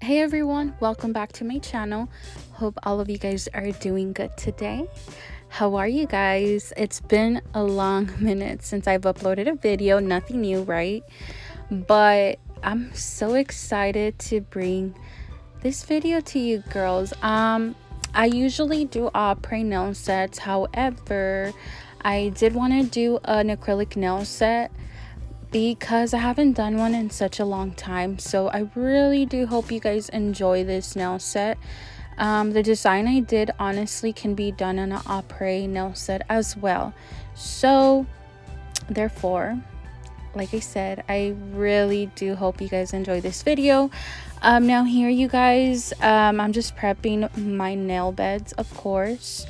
Hey everyone, welcome back to my channel. Hope all of you guys are doing good today. How are you guys? It's been a long minute since I've uploaded a video, nothing new, right? But I'm so excited to bring this video to you girls. I usually do ombre nail sets. However, I did want to do an acrylic nail set because I haven't done one in such a long time. So I really do hope you guys enjoy this nail set. The design I did honestly can be done on an ombre nail set as well. So therefore, like I said, I really do hope you guys enjoy this video. Now here you guys, I'm just prepping my nail beds, of course.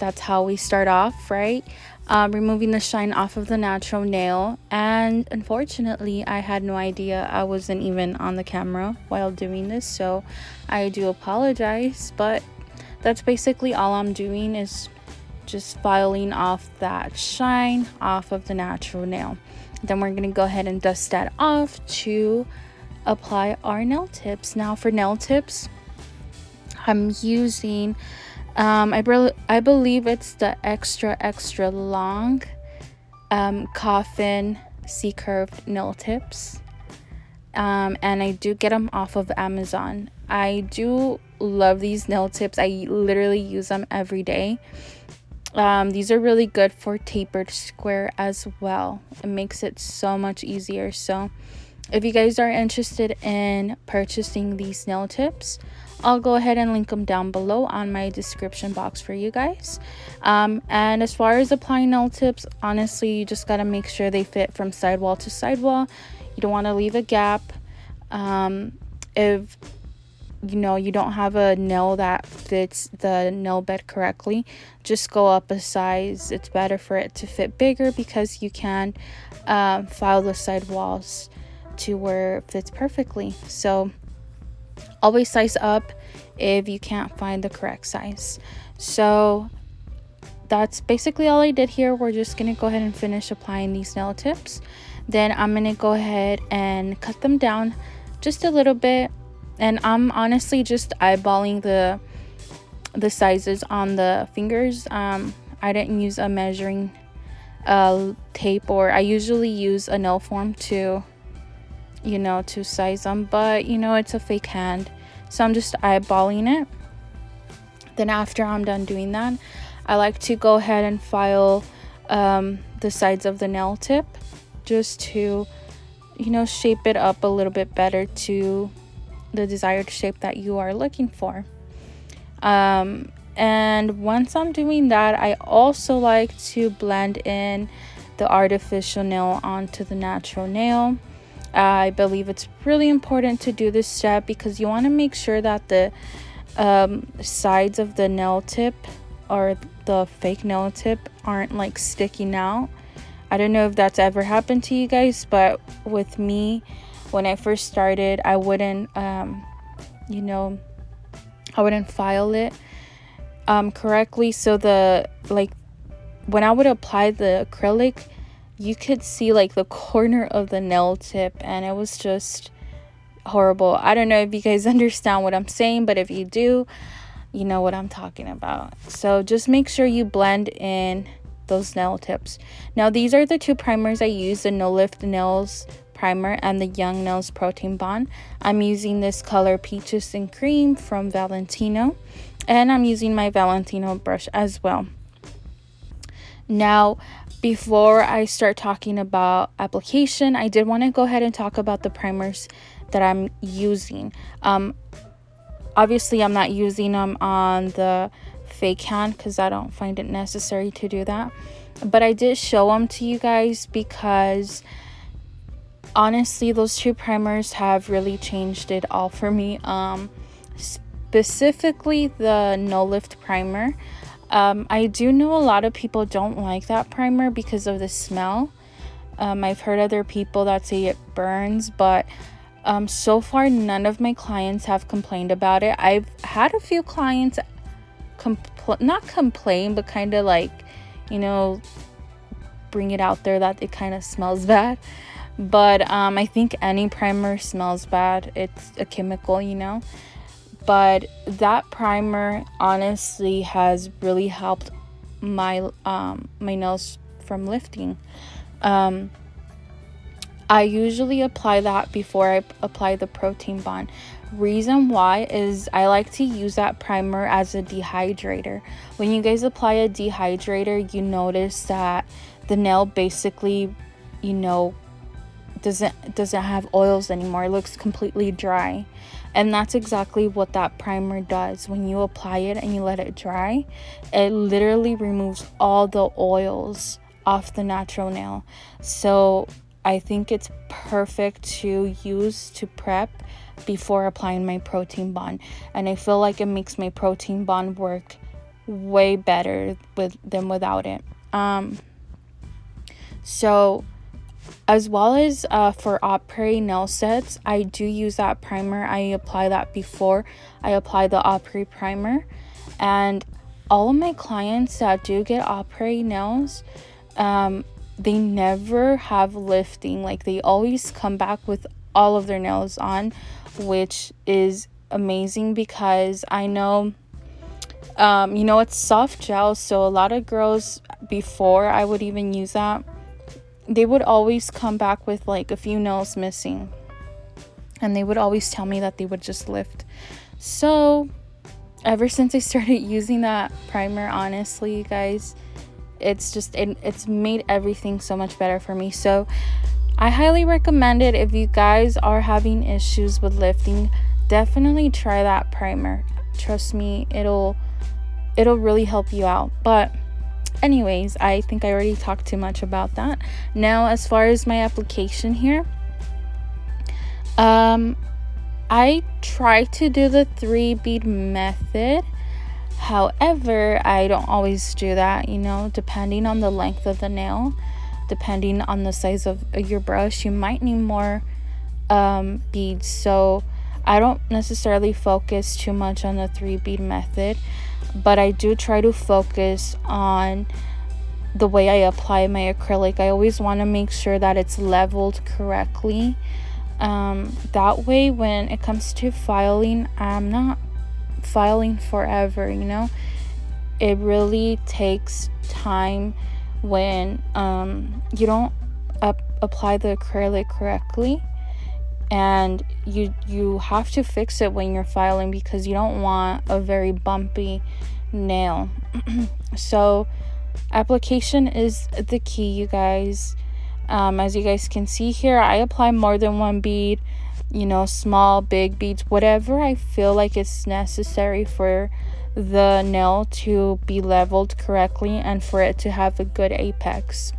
That's how we start off, right? Removing the shine off of the natural nail, and unfortunately I had no idea I wasn't even on the camera while doing this, so I do apologize. But that's basically all I'm doing, is just filing off that shine off of the natural nail. Then we're gonna go ahead and dust that off to apply our nail tips. Now for nail tips, I'm using I believe it's the extra long coffin C-curved nail tips, and I do get them off of Amazon. I do love these nail tips. I literally use them every day. These are really good for tapered square as well. It makes it so much easier. So if you guys are interested in purchasing these nail tips, I'll go ahead and link them down below on my description box for you guys. And as far as applying nail tips, honestly, you just got to make sure they fit from sidewall to sidewall. You don't want to leave a gap. If you don't have a nail that fits the nail bed correctly, just go up a size. It's better for it to fit bigger because you can file the sidewalls to where it fits perfectly. So always size up if you can't find the correct size. So that's basically all I did here. We're just gonna go ahead and finish applying these nail tips. Then I'm gonna go ahead and cut them down just a little bit, and I'm honestly just eyeballing the sizes on the fingers. I didn't use a measuring tape, or I usually use a nail form to size them, but it's a fake hand, so I'm just eyeballing it. Then after I'm done doing that, I like to go ahead and file the sides of the nail tip, just to shape it up a little bit better to the desired shape that you are looking for. And once I'm doing that, I also like to blend in the artificial nail onto the natural nail. I believe it's really important to do this step because you want to make sure that the sides of the nail tip, or the fake nail tip, aren't like sticking out. I don't know if that's ever happened to you guys, but with me, when I first started, I wouldn't file it correctly. So when I would apply the acrylic, you could see like the corner of the nail tip, and it was just horrible. I don't know if you guys understand what I'm saying, but if you do, you know what I'm talking about. So just make sure you blend in those nail tips. Now these are the two primers I use, the No Lift Nails primer and the Young Nails Protein Bond. I'm using this color Peaches and Cream from Valentino, and I'm using my Valentino brush as well. Now before I start talking about application, I did want to go ahead and talk about the primers that I'm using. Obviously I'm not using them on the fake hand because I don't find it necessary to do that, but I did show them to you guys because honestly those two primers have really changed it all for me. Specifically the No Lift primer. I do know a lot of people don't like that primer because of the smell. I've heard other people that say it burns, but so far none of my clients have complained about it. I've had a few clients not complain, but kind of like bring it out there that it kind of smells bad. But I think any primer smells bad. It's a chemical, you know. But that primer honestly has really helped my my nails from lifting. I usually apply that before I apply the protein bond. Reason why is I like to use that primer as a dehydrator. When you guys apply a dehydrator, you notice that the nail basically, you know, doesn't have oils anymore. It looks completely dry. And that's exactly what that primer does. When you apply it and you let it dry, it literally removes all the oils off the natural nail. So I think it's perfect to use to prep before applying my protein bond. And I feel like it makes my protein bond work way better than without it. So as well as for Opry nail sets, I do use that primer. I apply that before I apply the Opry primer. And all of my clients that do get Opry nails, they never have lifting. Like, they always come back with all of their nails on, which is amazing because I know, you know, it's soft gel. So a lot of girls, before I would even use that, they would always come back with like a few nails missing, and they would always tell me that they would just lift. So ever since I started using that primer, honestly, you guys, it's made everything so much better for me. So I highly recommend it. If you guys are having issues with lifting, definitely try that primer. Trust me, it'll really help you out. But anyways, I think I already talked too much about that. Now, as far as my application here, I try to do the 3-bead method. However, I don't always do that, you know, depending on the length of the nail, depending on the size of your brush, you might need more beads. So I don't necessarily focus too much on the 3-bead method, but I do try to focus on the way I apply my acrylic. I always want to make sure that it's leveled correctly. That way, when it comes to filing, I'm not filing forever, you know. It really takes time when you don't apply the acrylic correctly, and you have to fix it when you're filing because you don't want a very bumpy nail. So application is the key, you guys. As you guys can see here, I apply more than one bead, you know, small, big beads, whatever I feel like it's necessary for the nail to be leveled correctly and for it to have a good apex.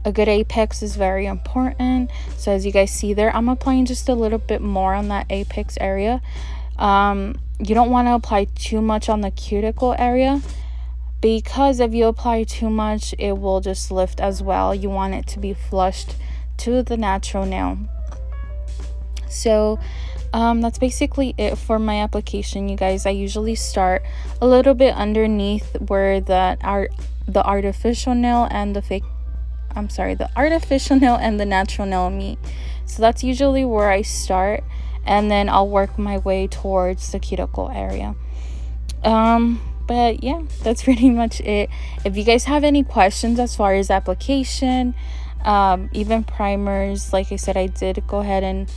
A good apex is very important. So as you guys see there, I'm applying just a little bit more on that apex area. You don't want to apply too much on the cuticle area, because if you apply too much, it will just lift as well. You want it to be flushed to the natural nail. So that's basically it for my application, you guys. I usually start a little bit underneath where the artificial nail and the artificial nail and the natural nail meet. So that's usually where I start, and then I'll work my way towards the cuticle area. But yeah, that's pretty much it. If you guys have any questions as far as application, even primers, like I said, I did go ahead and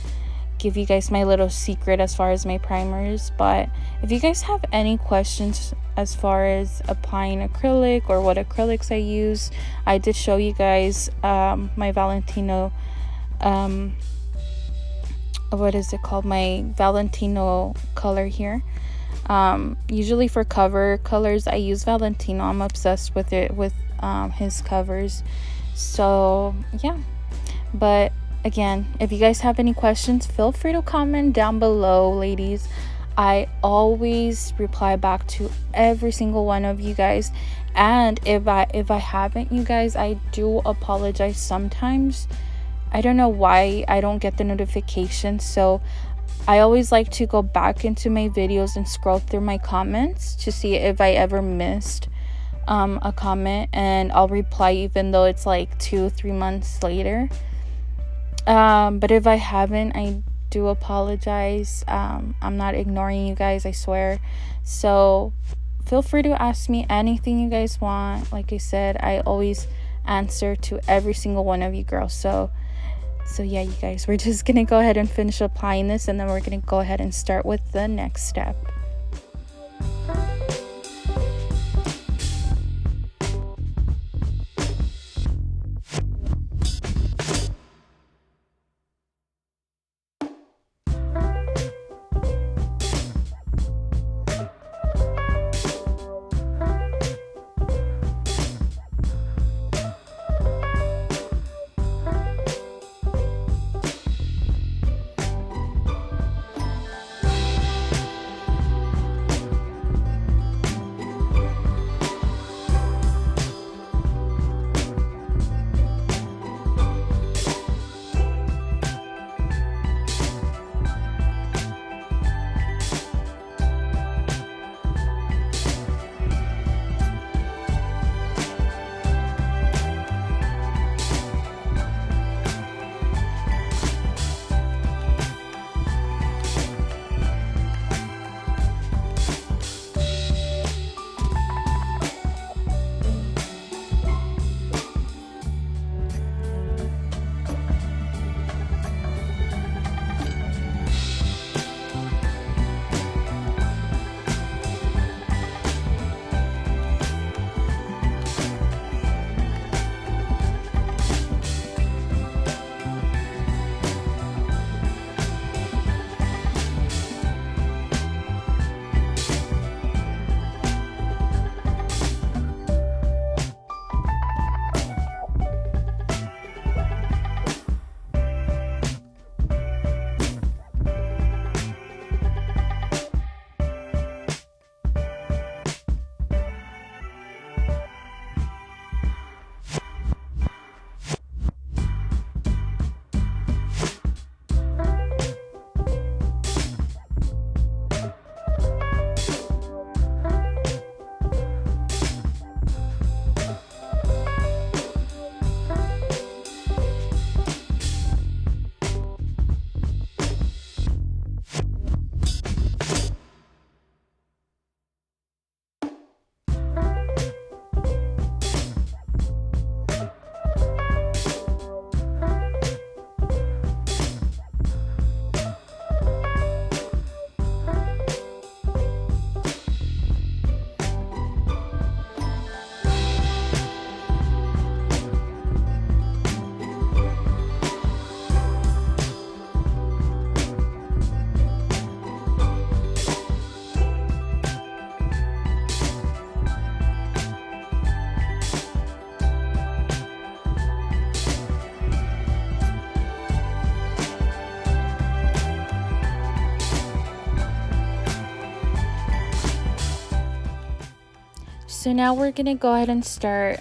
give you guys my little secret as far as my primers. But if you guys have any questions as far as applying acrylic or what acrylics I use, I did show you guys my Valentino, what is it called, my Valentino color here. Usually for cover colors, I use Valentino. I'm obsessed with it, with his covers. So yeah, but again, if you guys have any questions, feel free to comment down below, ladies. I always reply back to every single one of you guys, and if I haven't, you guys, I do apologize. Sometimes I don't know why I don't get the notification, so I always like to go back into my videos and scroll through my comments to see if I ever missed a comment, and I'll reply even though it's like 2-3 months later. But if I haven't, I do apologize. I'm not ignoring you guys, I swear. So feel free to ask me anything you guys want. Like I said, I always answer to every single one of you girls. So yeah, you guys, we're just gonna go ahead and finish applying this, and then we're gonna go ahead and start with the next step. So now we're gonna go ahead and start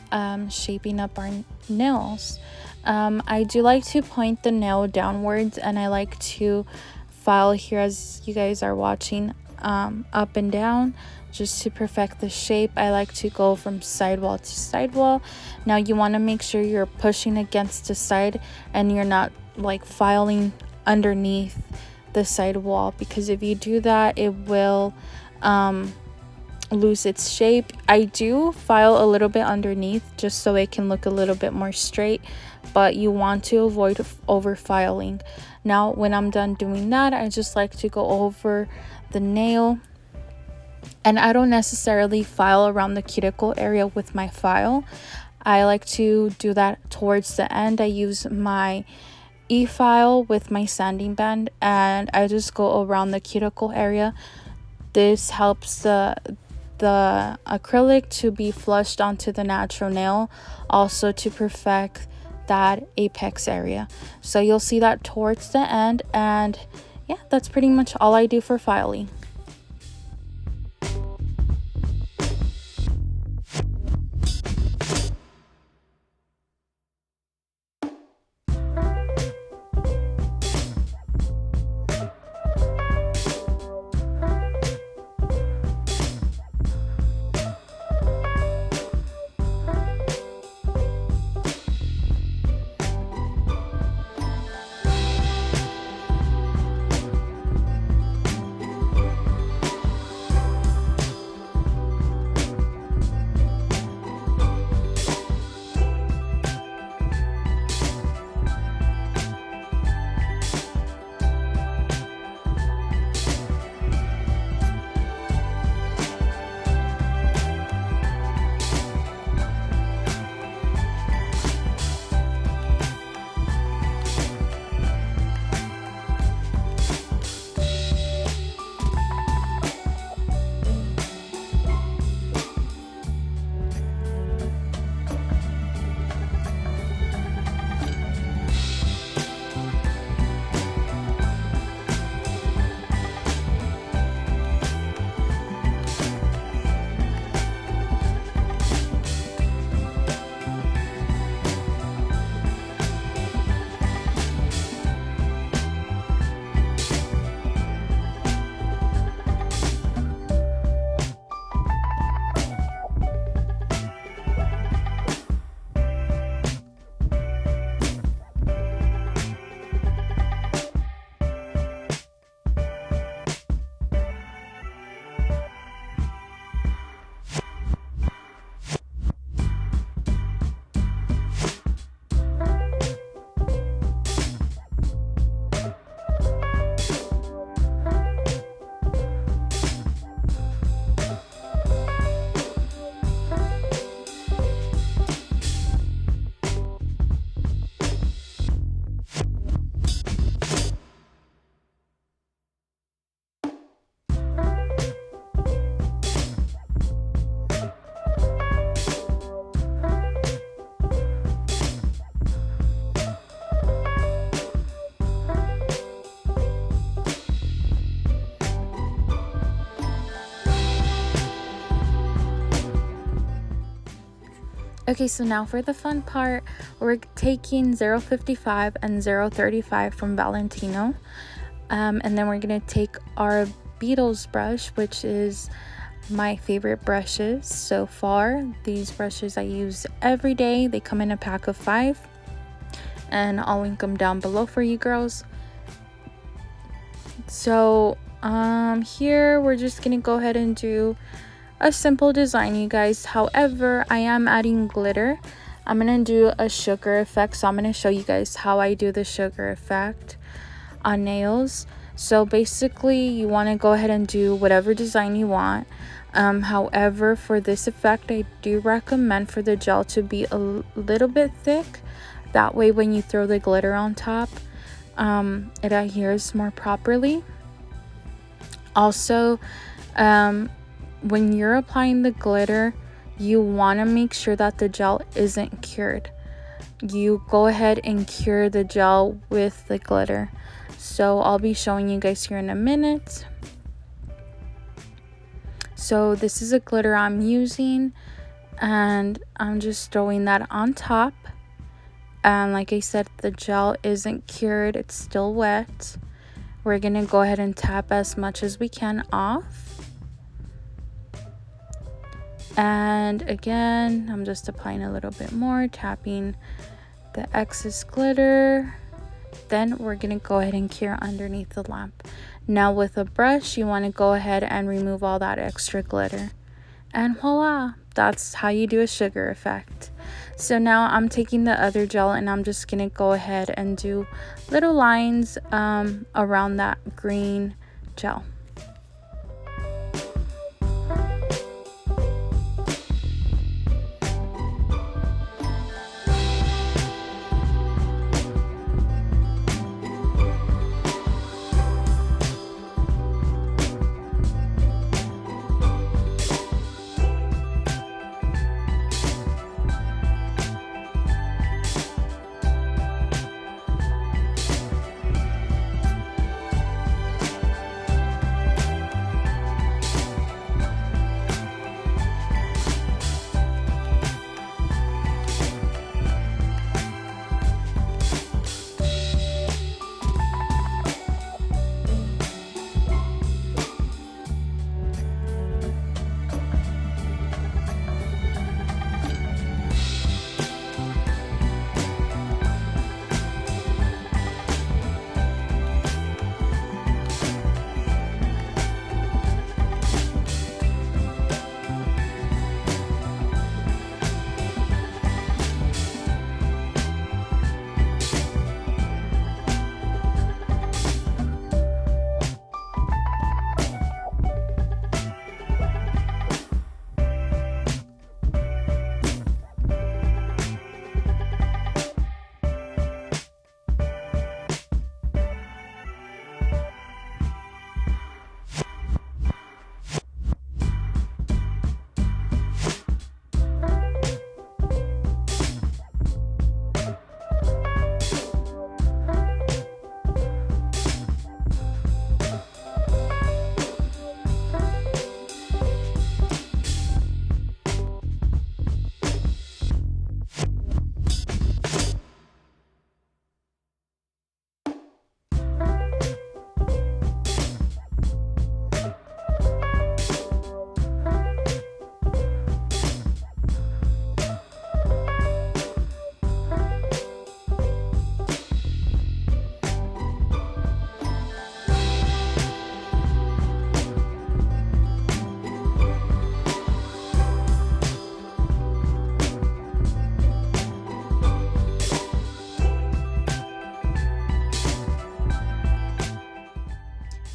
shaping up our nails. I do like to point the nail downwards, and I like to file here, as you guys are watching, up and down, just to perfect the shape. I like to go from sidewall to sidewall. Now you want to make sure you're pushing against the side and you're not like filing underneath the sidewall, because if you do that, it will lose its shape. I do file a little bit underneath just so it can look a little bit more straight, but you want to avoid over filing. Now when I'm done doing that, I just like to go over the nail, and I don't necessarily file around the cuticle area with my file. I like to do that towards the end. I use my e-file with my sanding band, and I just go around the cuticle area. This helps the acrylic to be flushed onto the natural nail, also to perfect that apex area. So you'll see that towards the end, and yeah, that's pretty much all I do for filing. Okay, so now for the fun part, we're taking 055 and 035 from Valentino. And then we're gonna take our Beetles brush, which is my favorite brushes so far. These brushes I use every day. They come in a pack of 5, and I'll link them down below for you girls. So here we're just gonna go ahead and do a simple design, you guys. However, I am adding glitter. I'm gonna do a sugar effect, so I'm gonna show you guys how I do the sugar effect on nails. So basically you want to go ahead and do whatever design you want. However, for this effect I do recommend for the gel to be a little bit thick. That way when you throw the glitter on top, it adheres more properly. Also, when you're applying the glitter, you want to make sure that the gel isn't cured. You go ahead and cure the gel with the glitter. So I'll be showing you guys here in a minute. So this is a glitter I'm using, and I'm just throwing that on top. And like I said, the gel isn't cured, it's still wet. We're gonna go ahead and tap as much as we can off. And again, I'm just applying a little bit more, tapping the excess glitter. Then we're gonna go ahead and cure underneath the lamp. Now with a brush, you want to go ahead and remove all that extra glitter, and voila, that's how you do a sugar effect. So now I'm taking the other gel and I'm just gonna go ahead and do little lines around that green gel.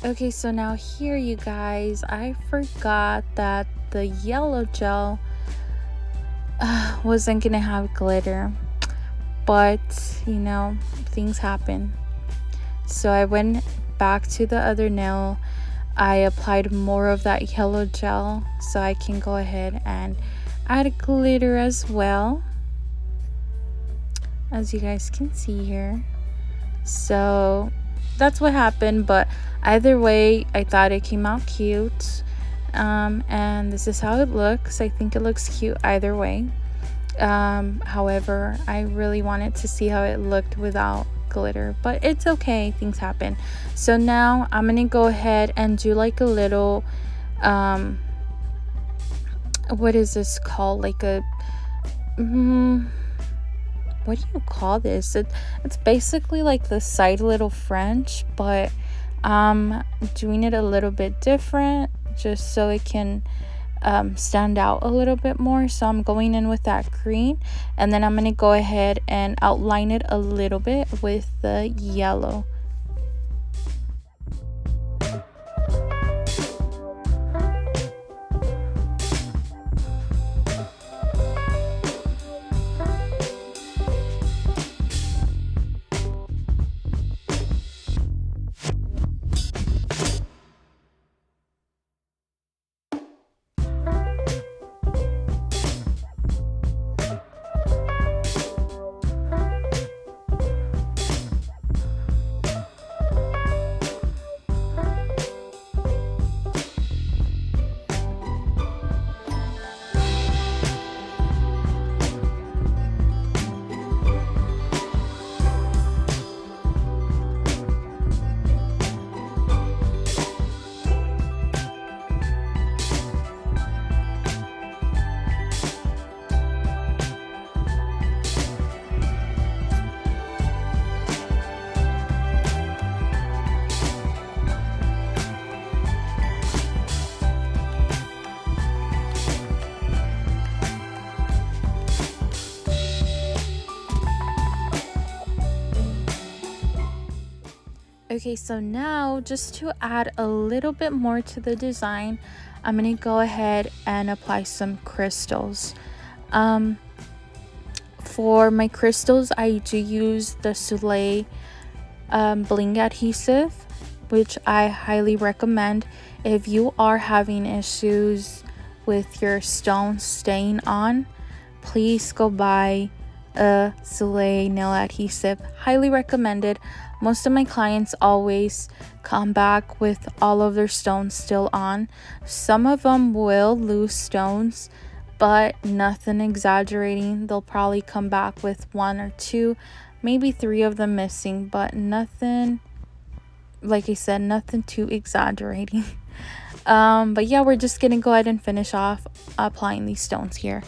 Okay, so now here, you guys, I forgot that the yellow gel wasn't gonna have glitter, but you know, things happen. So I went back to the other nail. I applied more of that yellow gel so I can go ahead and add glitter as well, as you guys can see here. So that's what happened, but either way, I thought it came out cute. And this is how it looks. I think it looks cute either way. However, I really wanted to see how it looked without glitter, but it's okay, things happen. So now I'm gonna go ahead and do like a little what is this called, like a what do you call this? It's basically like the side little French, but I'm doing it a little bit different just so it can stand out a little bit more. So I'm going in with that green, and then I'm going to go ahead and outline it a little bit with the yellow. Okay, so now just to add a little bit more to the design, I'm gonna go ahead and apply some crystals. For my crystals, I do use the Soleil bling adhesive, which I highly recommend if you are having issues with your stones staying on. Please go buy a Soleil nail adhesive. Highly recommended. Most of my clients always come back with all of their stones still on. Some of them will lose stones, but nothing exaggerating. They'll probably come back with 1 or 2, maybe 3 of them missing, but nothing, like I said, nothing too exaggerating. But yeah, we're just gonna go ahead and finish off applying these stones here.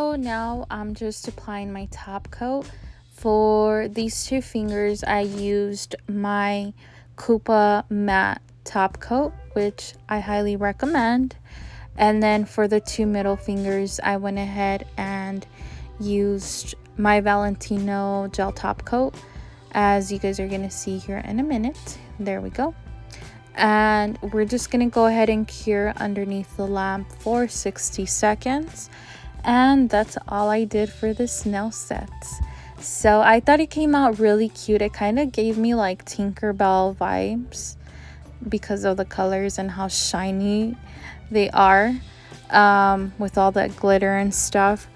So now I'm just applying my top coat. For these two fingers, I used my Koopa matte top coat, which I highly recommend. And then for the two middle fingers, I went ahead and used my Valentino gel top coat, as you guys are going to see here in a minute. There we go. And we're just going to go ahead and cure underneath the lamp for 60 seconds. And that's all I did for this nail set. So I thought it came out really cute. It kind of gave me like Tinkerbell vibes because of the colors and how shiny they are, with all that glitter and stuff.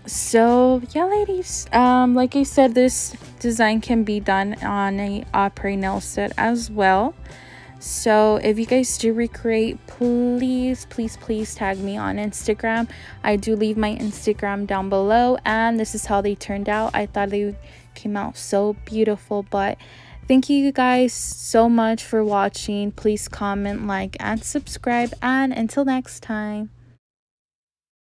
So yeah, ladies, like I said, this design can be done on a après nail set as well. So if you guys do recreate, please tag me on Instagram. I do leave my Instagram down below, and this is how they turned out. I thought they came out so beautiful. But thank you guys so much for watching. Please comment, like, and subscribe, and until next time.